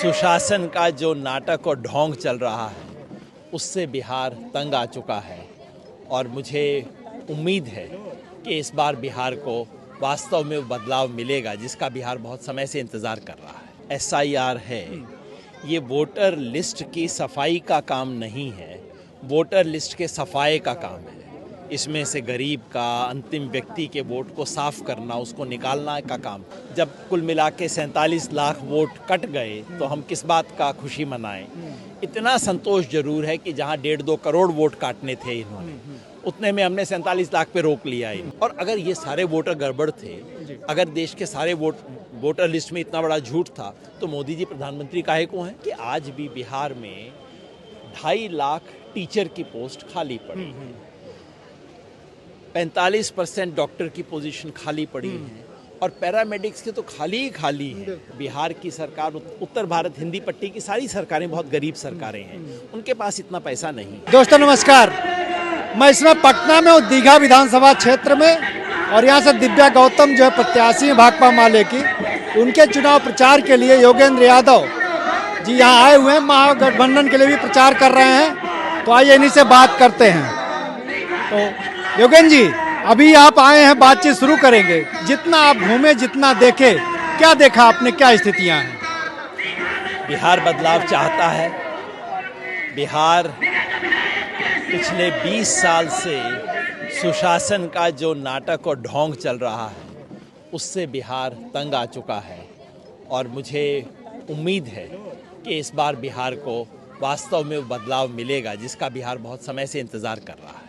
सुशासन का जो नाटक और ढोंग चल रहा है उससे बिहार तंग आ चुका है और मुझे उम्मीद है कि इस बार बिहार को वास्तव में बदलाव मिलेगा जिसका बिहार बहुत समय से इंतज़ार कर रहा है। SIR है, ये वोटर लिस्ट की सफाई का काम नहीं है, वोटर लिस्ट के सफाई का काम है। इसमें से गरीब का, अंतिम व्यक्ति के वोट को साफ करना, उसको निकालना का काम। जब कुल मिला के 47 लाख वोट कट गए तो हम किस बात का खुशी मनाएं। इतना संतोष जरूर है कि जहां 1.5-2 करोड़ वोट काटने थे इन्होंने, उतने में हमने 47 लाख पे रोक लिया। और अगर ये सारे वोटर गड़बड़ थे, अगर देश के सारे वोटर लिस्ट में इतना बड़ा झूठ था, तो मोदी जी प्रधानमंत्री काहे को हैं कि आज भी बिहार में 2.5 लाख टीचर की पोस्ट खाली पड़ी है, 45% डॉक्टर की पोजीशन खाली पड़ी है और पैरामेडिक्स के तो खाली ही खाली है। बिहार की सरकार, उत्तर भारत हिंदी पट्टी की सारी सरकारें बहुत गरीब सरकारें हैं, उनके पास इतना पैसा नहीं। दोस्तों नमस्कार, मैं इसमें पटना में हूँ, दीघा विधानसभा क्षेत्र में, और यहाँ से दिव्या गौतम जो है प्रत्याशी हैं भाकपा माले की, उनके चुनाव प्रचार के लिए योगेंद्र यादव जी यहाँ आए हुए हैं, महागठबंधन के लिए भी प्रचार कर रहे हैं। तो आइए इन्हीं से बात करते हैं। तो योगेंद्र जी, अभी आप आए हैं, बातचीत शुरू करेंगे। जितना आप घूमे, जितना देखे, क्या देखा आपने, क्या स्थितियाँ हैं? बिहार बदलाव चाहता है। बिहार पिछले 20 साल से सुशासन का जो नाटक और ढोंग चल रहा है उससे बिहार तंग आ चुका है और मुझे उम्मीद है कि इस बार बिहार को वास्तव में बदलाव मिलेगा जिसका बिहार बहुत समय से इंतज़ार कर रहा है।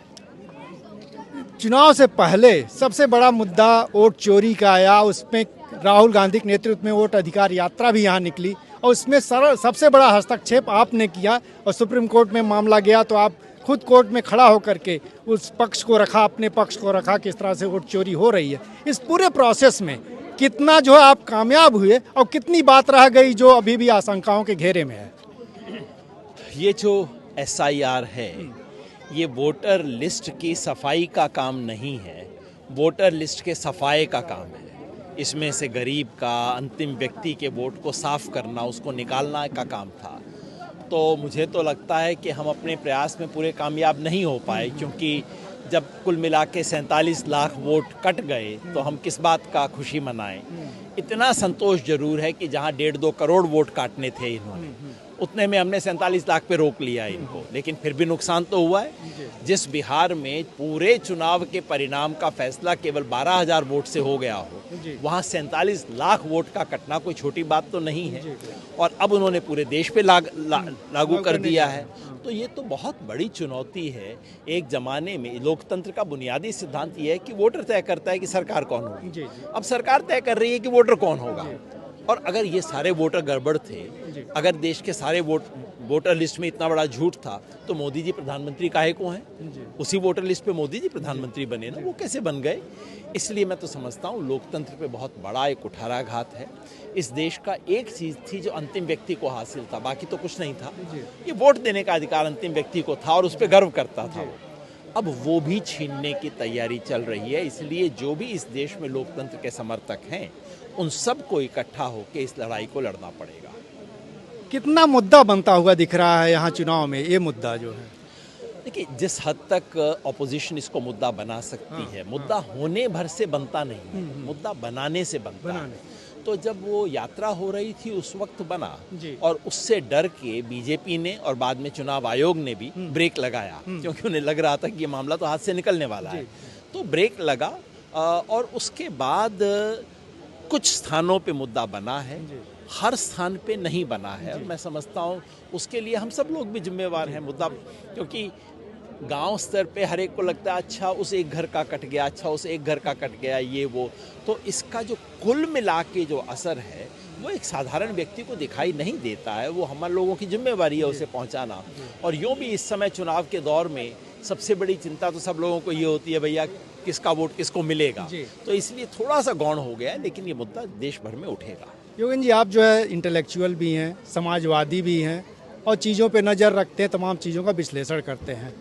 चुनाव से पहले सबसे बड़ा मुद्दा वोट चोरी का आया, उसमें राहुल गांधी के नेतृत्व में वोट अधिकार यात्रा भी यहाँ निकली और उसमें सबसे बड़ा हस्तक्षेप आपने किया और सुप्रीम कोर्ट में मामला गया तो आप खुद कोर्ट में खड़ा होकर के उस पक्ष को रखा, अपने पक्ष को रखा, किस तरह से वोट चोरी हो रही है। इस पूरे प्रोसेस में कितना जो है आप कामयाब हुए और कितनी बात रह गई जो अभी भी आशंकाओं के घेरे में है? ये जो SIR है, ये वोटर लिस्ट की सफाई का काम नहीं है, वोटर लिस्ट के सफाई का काम है। इसमें से गरीब का, अंतिम व्यक्ति के वोट को साफ करना, उसको निकालना का काम था। तो मुझे तो लगता है कि हम अपने प्रयास में पूरे कामयाब नहीं हो पाए, क्योंकि जब कुल मिला के 47 लाख वोट कट गए तो हम किस बात का खुशी मनाएं। इतना संतोष जरूर है कि जहां 1.5-2 करोड़ वोट काटने थे इन्होंने, उतने में हमने 47 लाख पे रोक लिया इनको, लेकिन फिर भी नुकसान तो हुआ है। जिस बिहार में पूरे चुनाव के परिणाम का फैसला केवल 12,000 वोट से हो गया हो, वहाँ 47 लाख वोट का कटना कोई छोटी बात तो नहीं है और अब उन्होंने पूरे देश पे लागू कर दिया है। तो ये तो बहुत बड़ी चुनौती है। एक जमाने में लोकतंत्र का बुनियादी सिद्धांत ये है कि वोटर तय करता है कि सरकार कौन होगी। अब सरकार तय कर रही है कि वोटर कौन होगा। और अगर ये सारे वोटर गड़बड़ थे, अगर देश के सारे वोटर लिस्ट में इतना बड़ा झूठ था, तो मोदी जी प्रधानमंत्री काहे को हैं? उसी वोटर लिस्ट पे मोदी जी प्रधानमंत्री बने ना, वो कैसे बन गए? इसलिए मैं तो समझता हूँ लोकतंत्र पे बहुत बड़ा एक कुठाराघात है। इस देश का एक चीज़ थी जो अंतिम व्यक्ति को हासिल था, बाकी तो कुछ नहीं था। ये वोट देने का अधिकार अंतिम व्यक्ति को था और उस पर गर्व करता था वो। अब वो भी छीनने की तैयारी चल रही है। इसलिए जो भी इस देश में लोकतंत्र के समर्थक हैं, उन सबको इकट्ठा होकर इस लड़ाई को लड़ना पड़ेगा। कितना मुद्दा बनता हुआ दिख रहा है यहाँ चुनाव में ये मुद्दा जो है? देखिए, जिस हद तक ऑपोजिशन इसको मुद्दा बना सकती है, मुद्दा होने भर से बनता नहीं, मुद्दा बनाने से बनता है। तो जब वो यात्रा हो रही थी उस वक्त बना और उससे डर के बीजेपी ने और बाद में चुनाव आयोग ने भी ब्रेक लगाया, क्योंकि उन्हें लग रहा था कि ये मामला तो हाथ से निकलने वाला है। तो ब्रेक लगा और उसके बाद कुछ स्थानों पे मुद्दा बना है, हर स्थान पे नहीं बना है। और मैं समझता हूँ उसके लिए हम सब लोग भी जिम्मेवार हैं। मुद्दा, क्योंकि गांव स्तर पे हर एक को लगता है अच्छा उस एक घर का कट गया, अच्छा उस एक घर का कट गया, ये वो। तो इसका जो कुल मिला के जो असर है वो एक साधारण व्यक्ति को दिखाई नहीं देता है। वो हम लोगों की जिम्मेवारी है उसे पहुंचाना। और यूँ भी इस समय चुनाव के दौर में सबसे बड़ी चिंता तो सब लोगों को ये होती है, भैया किसका वोट किसको मिलेगा। तो इसलिए थोड़ा सा गौण हो गया है, लेकिन ये मुद्दा देश भर में उठेगा। योगेंद्र जी, आप जो है इंटेलेक्चुअल भी हैं, समाजवादी भी हैं और चीज़ों पे नज़र रखते हैं, तमाम चीज़ों का विश्लेषण करते हैं।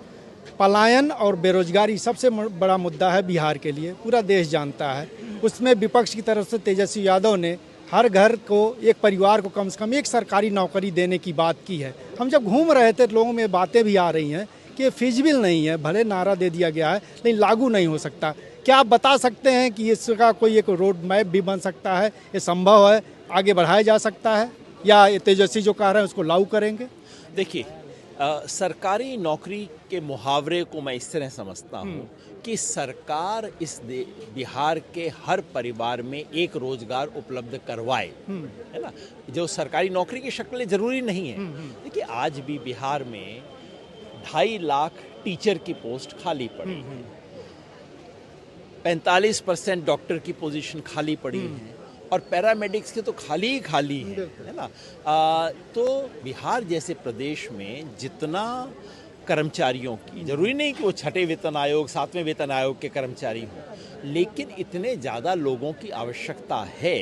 पलायन और बेरोजगारी सबसे बड़ा मुद्दा है बिहार के लिए, पूरा देश जानता है। उसमें विपक्ष की तरफ से तेजस्वी यादव ने हर घर को, एक परिवार को कम से कम एक सरकारी नौकरी देने की बात की है। हम जब घूम रहे थे लोगों में बातें भी आ रही हैं कि ये फिजिबल नहीं है, भले नारा दे दिया गया है लेकिन लागू नहीं हो सकता। क्या आप बता सकते हैं कि इसका कोई एक रोड मैप भी बन सकता है, ये संभव है, आगे बढ़ाया जा सकता है, या ये तेजस्वी जो कह रहे हैं उसको लागू करेंगे? देखिए, सरकारी नौकरी के मुहावरे को मैं इस तरह समझता हूँ कि सरकार इस बिहार के हर परिवार में एक रोजगार उपलब्ध करवाए, है ना। जो सरकारी नौकरी की शक्ल जरूरी नहीं है। देखिए, आज भी बिहार में 2.5 लाख टीचर की पोस्ट खाली पड़ी है, 45% डॉक्टर की पोजीशन खाली पड़ी है, और पैरामेडिक्स के तो खाली ही खाली है ना। तो बिहार जैसे प्रदेश में जितना कर्मचारियों की, जरूरी नहीं कि वो 6वें वेतन आयोग 7वें वेतन आयोग के कर्मचारी हों, लेकिन इतने ज़्यादा लोगों की आवश्यकता है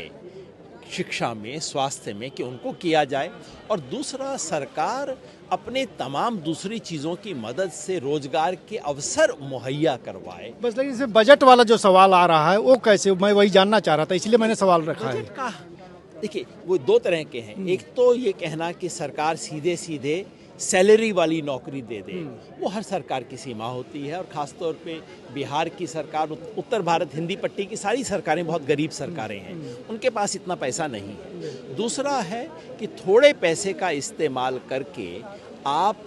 शिक्षा में, स्वास्थ्य में, कि उनको किया जाए। और दूसरा, सरकार अपने तमाम दूसरी चीज़ों की मदद से रोजगार के अवसर मुहैया करवाए। बस लेकिन इसे बजट वाला जो सवाल आ रहा है वो कैसे, मैं वही जानना चाह रहा था, इसलिए मैंने सवाल रखा है। बजट का देखिए, वो 2 तरह के हैं। एक तो ये कहना कि सरकार सीधे सीधे सैलरी वाली नौकरी दे दे, वो हर सरकार की सीमा होती है, और ख़ास तौर पे बिहार की सरकार, उत्तर भारत हिंदी पट्टी की सारी सरकारें बहुत गरीब सरकारें हैं, उनके पास इतना पैसा नहीं है। दूसरा है कि थोड़े पैसे का इस्तेमाल करके आप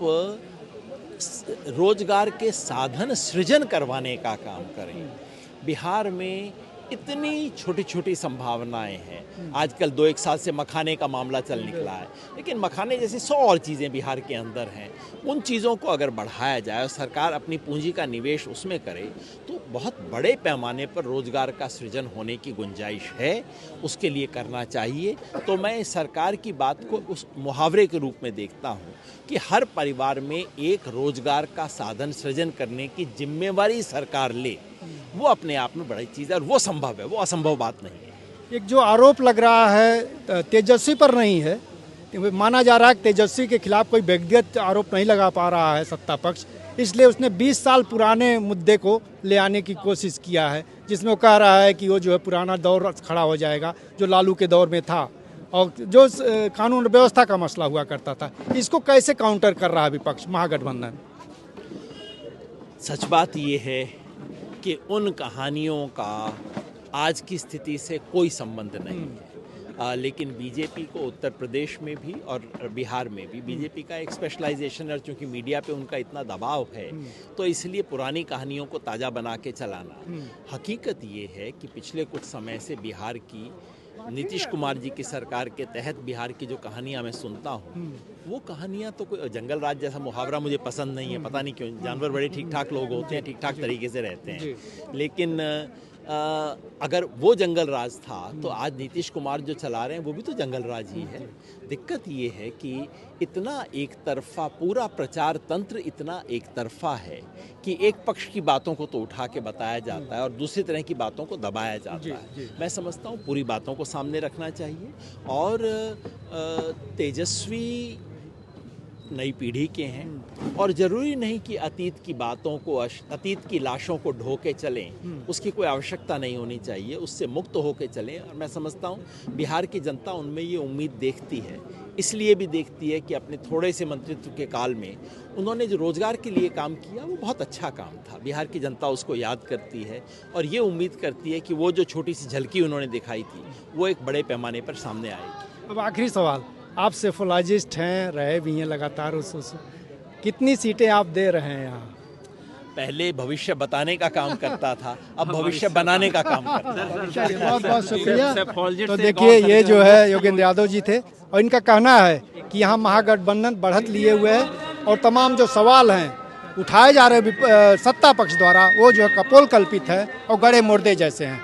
रोजगार के साधन सृजन करवाने का काम करें। बिहार में इतनी छोटी छोटी संभावनाएं हैं। आजकल 2-1 साल से मखाने का मामला चल निकला है, लेकिन मखाने जैसी 100 और चीज़ें बिहार के अंदर हैं। उन चीज़ों को अगर बढ़ाया जाए और सरकार अपनी पूंजी का निवेश उसमें करे, तो बहुत बड़े पैमाने पर रोजगार का सृजन होने की गुंजाइश है। उसके लिए करना चाहिए। तो मैं सरकार की बात को उस मुहावरे के रूप में देखता हूँ कि हर परिवार में एक रोजगार का साधन सृजन करने की जिम्मेवारी सरकार ले। वो अपने आप में बड़ी चीज़ है, और वो संभव है, वो असंभव बात नहीं है। एक जो आरोप लग रहा है तेजस्वी पर नहीं है, माना जा रहा है कि तेजस्वी के खिलाफ कोई व्यक्तिगत आरोप नहीं लगा पा रहा है सत्ता पक्ष, इसलिए उसने 20 साल पुराने मुद्दे को ले आने की कोशिश किया है, जिसमें वो कह रहा है कि वो जो है पुराना दौर खड़ा हो जाएगा जो लालू के दौर में था, और जो कानून व्यवस्था का मसला हुआ करता था। इसको कैसे काउंटर कर रहा है विपक्ष, महागठबंधन? सच बात ये है कि उन कहानियों का आज की स्थिति से कोई संबंध नहीं है। लेकिन बीजेपी को उत्तर प्रदेश में भी और बिहार में भी बीजेपी का एक स्पेशलाइजेशन है, और चूंकि मीडिया पे उनका इतना दबाव है, तो इसलिए पुरानी कहानियों को ताज़ा बना के चलाना। हकीकत ये है कि पिछले कुछ समय से बिहार की, नीतीश कुमार जी की सरकार के तहत बिहार की जो कहानियां मैं सुनता हूँ, वो कहानियां तो कोई जंगल राज जैसा मुहावरा मुझे पसंद नहीं है। पता नहीं क्यों, जानवर बड़े ठीक ठाक लोग होते हैं, ठीक ठाक तरीके से रहते हैं, लेकिन अगर वो जंगल राज था तो आज नीतीश कुमार जो चला रहे हैं वो भी तो जंगल राज ही है। दिक्कत ये है कि इतना एक तरफा पूरा प्रचार तंत्र इतना एक तरफा है कि एक पक्ष की बातों को तो उठा के बताया जाता है और दूसरी तरह की बातों को दबाया जाता है। मैं समझता हूँ पूरी बातों को सामने रखना चाहिए, और तेजस्वी नई पीढ़ी के हैं, और ज़रूरी नहीं कि अतीत की बातों को, अतीत की लाशों को ढो के चलें, उसकी कोई आवश्यकता नहीं होनी चाहिए, उससे मुक्त होकर चलें। और मैं समझता हूँ बिहार की जनता उनमें ये उम्मीद देखती है, इसलिए भी देखती है कि अपने थोड़े से मंत्रित्व के काल में उन्होंने जो रोजगार के लिए काम किया वो बहुत अच्छा काम था। बिहार की जनता उसको याद करती है और ये उम्मीद करती है कि वो जो छोटी सी झलकी उन्होंने दिखाई थी वो एक बड़े पैमाने पर सामने आएगी। अब आखिरी सवाल, आप सेफोलॉजिस्ट हैं, रहे भी हैं लगातार, उस कितनी सीटें आप दे रहे हैं यहाँ? पहले भविष्य बताने का काम करता था, अब भविष्य बनाने का काम करता है। बहुत बहुत शुक्रिया। तो देखिए, ये जो है योगेंद्र यादव जी थे, और इनका कहना है कि यहाँ महागठबंधन बढ़त लिए हुए है, और तमाम जो सवाल हैं उठाए जा रहे सत्ता पक्ष द्वारा वो जो है कपोल कल्पित है और गड़े मुर्दे जैसे हैं।